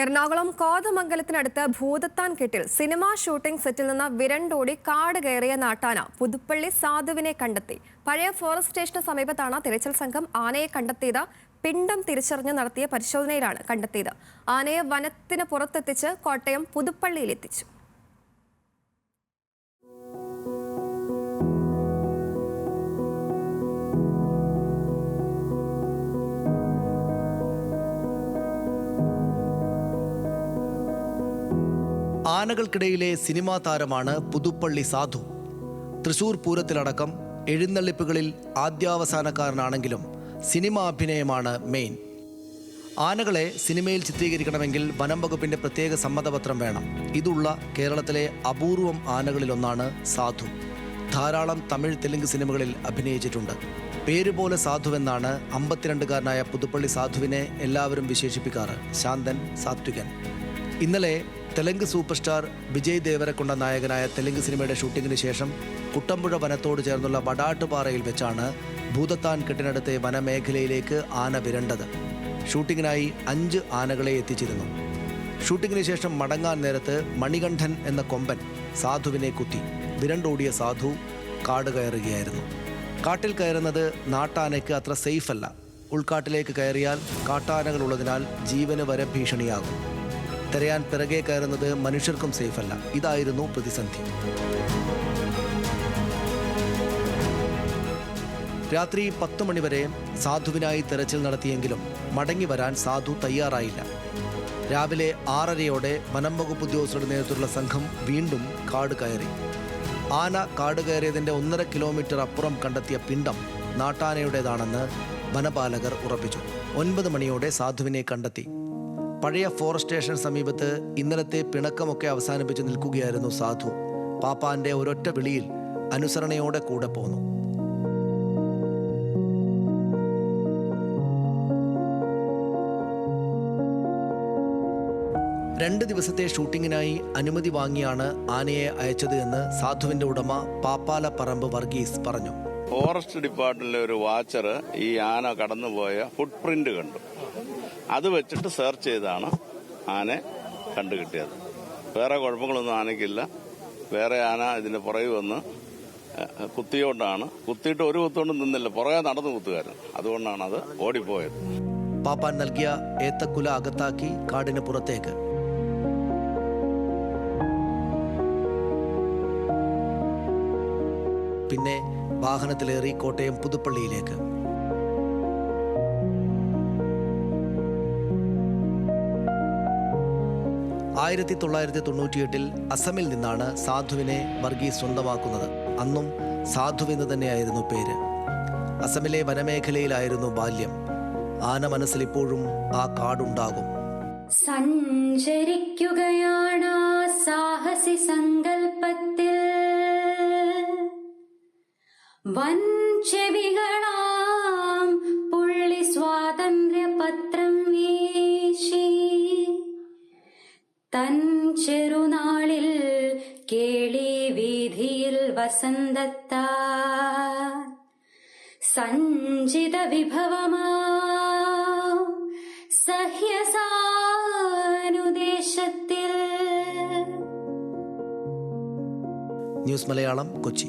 എറണാകുളം കോതമംഗലത്തിനടുത്ത് ഭൂതത്താൻ കെട്ടിൽ cinema shooting സെറ്റിൽ നിന്ന് വിരണ്ടോടി കാട് കയറിയ നാട്ടാന പുതുപ്പള്ളി സാധുവിനെ കണ്ടെത്തി. പഴയ ഫോറസ്റ്റ് സ്റ്റേഷന് സമീപത്താണ് തിരച്ചിൽ സംഘം ആനയെ കണ്ടെത്തിയത്. പിണ്ടം തിരിച്ചറിഞ്ഞ് നടത്തിയ പരിശോധനയിലാണ് കണ്ടെത്തിയത്. ആനയെ വനത്തിന് പുറത്തെത്തിച്ച് കോട്ടയം പുതുപ്പള്ളിയിലെത്തിച്ചു. ആനകൾക്കിടയിലെ സിനിമാ താരമാണ് പുതുപ്പള്ളി സാധു. തൃശൂർ പൂരത്തിലടക്കം എഴുന്നള്ളിപ്പുകളിൽ ആദ്യാവസാനക്കാരനാണെങ്കിലും സിനിമാ അഭിനയമാണ് മെയിൻ. ആനകളെ സിനിമയിൽ ചിത്രീകരിക്കണമെങ്കിൽ വനം വകുപ്പിന്റെ പ്രത്യേക സമ്മതപത്രം വേണം. ഇതുള്ള കേരളത്തിലെ അപൂർവം ആനകളിലൊന്നാണ് സാധു. ധാരാളം തമിഴ് തെലുങ്ക് സിനിമകളിൽ അഭിനയിച്ചിട്ടുണ്ട്. പേരുപോലെ സാധുവെന്നാണ് 52കാരനായ പുതുപ്പള്ളി സാധുവിനെ എല്ലാവരും വിശേഷിപ്പിക്കാറ്. ശാന്തൻ, സാത്വികൻ. ഇന്നലെ തെലുങ്ക് സൂപ്പർ സ്റ്റാർ വിജയ് ദേവരക്കൊണ്ട നായകനായ തെലുങ്ക് സിനിമയുടെ ഷൂട്ടിങ്ങിന് ശേഷം കുട്ടമ്പുഴ വനത്തോട് ചേർന്നുള്ള വടാട്ടുപാറയിൽ വെച്ചാണ് ഭൂതത്താൻ കെട്ടിനടുത്തെ വനമേഖലയിലേക്ക് ആന വിരണ്ടത്. ഷൂട്ടിങ്ങിനായി 5 ആനകളെ എത്തിച്ചിരുന്നു. ഷൂട്ടിങ്ങിന് ശേഷം മടങ്ങാൻ നേരത്ത് മണികണ്ഠൻ എന്ന കൊമ്പൻ സാധുവിനെ കുത്തി. വിരണ്ടോടിയ സാധു കാട് കയറുകയായിരുന്നു. കാട്ടിൽ കയറുന്നത് നാട്ടാനയ്ക്ക് അത്ര സേഫ് അല്ല. ഉൾക്കാട്ടിലേക്ക് കയറിയാൽ കാട്ടാനകൾ ഉള്ളതിനാൽ ജീവന് വരെ ഭീഷണിയാകും. തിരയാൻ പിറകെ കയറുന്നത് മനുഷ്യർക്കും സേഫല്ല. ഇതായിരുന്നു പ്രതിസന്ധി. രാത്രി 10 മണിവരെ സാധുവിനായി തെരച്ചിൽ നടത്തിയെങ്കിലും മടങ്ങി വരാൻ സാധു തയ്യാറായില്ല. രാവിലെ 6:30യോടെ വനം വകുപ്പ് ഉദ്യോഗസ്ഥരുടെ നേതൃത്വത്തിലുള്ള സംഘം വീണ്ടും കാട് കയറി. ആന കാട് കയറിയതിൻ്റെ 1.5 കിലോമീറ്റർ അപ്പുറം കണ്ടെത്തിയ പിണ്ടം നാട്ടാനയുടേതാണെന്ന് വനപാലകർ ഉറപ്പിച്ചു. 9 മണിയോടെ സാധുവിനെ കണ്ടെത്തി. പഴയ ഫോറസ്റ്റ് സ്റ്റേഷൻ സമീപത്ത് ഇന്നലത്തെ പിണക്കമൊക്കെ അവസാനിപ്പിച്ച് നിൽക്കുകയായിരുന്നു സാധു. പാപ്പാന്റെ ഒരൊറ്റ വിളിയിൽ അനുസരണയോടെ കൂടെ പോന്നു. രണ്ട് ദിവസത്തെ ഷൂട്ടിങ്ങിനായി അനുമതി വാങ്ങിയാണ് ആനയെ അയച്ചത് എന്ന് സാധുവിന്റെ ഉടമ പാപ്പാല പറമ്പ് വർഗീസ് പറഞ്ഞു. ഫോറസ്റ്റ് ഡിപ്പാർട്ട്മെന്റിലെ ഒരു വാച്ചർ ഈ ആന കടന്നുപോയ ഫുട് പ്രിന്റ് കണ്ടു. അത് വെച്ചിട്ട് സെർച്ച് ചെയ്താണ് ആനയെ കണ്ടുകിട്ടിയത്. വേറെ കുഴപ്പങ്ങളൊന്നും ആനയ്ക്കില്ല. വേറെ ആന ഇതിന്റെ പുറകെ വന്ന് കുത്തിയോണ്ടാണ്. കുത്തിയിട്ട് ഒരു കുത്തുകൊണ്ടും നിന്നില്ല, പുറകെ നടന്നു കുത്തുകാരൻ. അതുകൊണ്ടാണ് അത് ഓടിപ്പോയത്. പാപ്പാൻ നൽകിയ ഏത്തക്കുല അകത്താക്കി കാടിന് പുറത്തേക്ക്. പിന്നെ വാഹനത്തിലേറി കോട്ടയം പുതുപ്പള്ളിയിലേക്ക്. 1998 അസമിൽ നിന്നാണ് സാധുവിനെ വർഗീസ് സ്വന്തമാക്കുന്നത്. അന്നും സാധുവെന്ന് തന്നെയായിരുന്നു പേര്. അസമിലെ വനമേഖലയിലായിരുന്നു ബാല്യം. ആന മനസ്സിൽ ഇപ്പോഴും ആ കാടുണ്ടാകും. സഞ്ചരിക്കുകയാണ് സാഹസി സങ്കൽപ്പത്തിൽ, വൻചെവികളാം പുള്ളി സ്വാതന്ത്ര്യ പത്രം വീശി, തൻ ചെറുനാളിൽ കേളി വീതിയിൽ വസന്തത്താ സഞ്ചിത വിഭവമാ സഹ്യസാനുദേശത്തിൽ. ന്യൂസ് മലയാളം, കൊച്ചി.